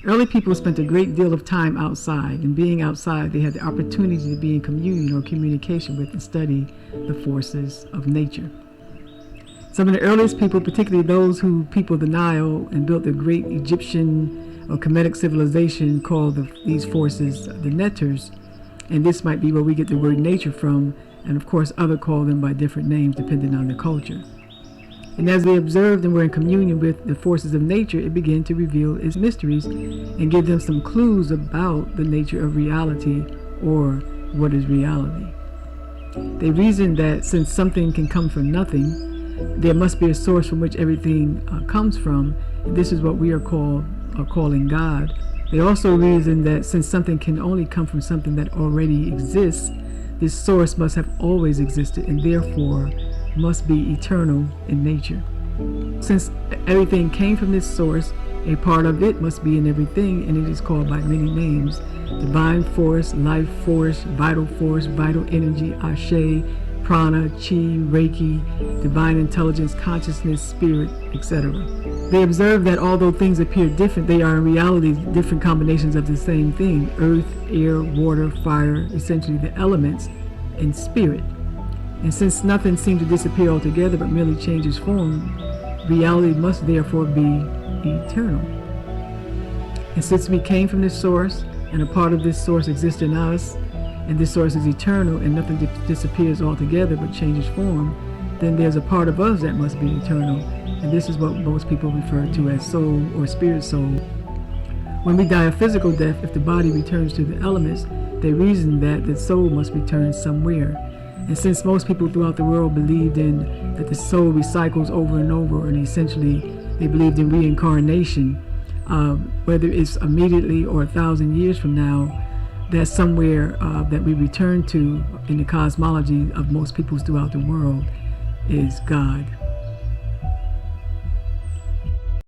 Early people spent a great deal of time outside, and being outside, they had the opportunity to be in communion or communication with and study the forces of nature. Some of the earliest people, particularly those who peopled the Nile and built the great Egyptian or Kemetic civilization, called these forces the Neters, and this might be where we get the word nature from, and of course others call them by different names depending on the culture. And as they observed and were in communion with the forces of nature, it began to reveal its mysteries and give them some clues about the nature of reality, or what is reality. They reasoned that since something can come from nothing, there must be a source from which everything comes from, and this is what we are calling God. They also reasoned that since something can only come from something that already exists, this source must have always existed and therefore must be eternal in nature. Since everything came from this source, a part of it must be in everything, and it is called by many names: divine force, life force, vital energy, ashe, prana, chi, reiki, divine intelligence, consciousness, spirit, etc. They observe that although things appear different, they are in reality different combinations of the same thing: earth, air, water, fire, essentially the elements, and spirit. And since nothing seemed to disappear altogether but merely changes form, reality must therefore be eternal. And since we came from this source, and a part of this source exists in us, and this source is eternal, and nothing disappears altogether but changes form, then there's a part of us that must be eternal. And this is what most people refer to as soul or spirit soul. When we die a physical death, if the body returns to the elements, they reason that the soul must return somewhere. And since most people throughout the world believed in that the soul recycles over and over, and essentially they believed in reincarnation, whether it's immediately or 1,000 years from now, that somewhere that we return to in the cosmology of most peoples throughout the world is God.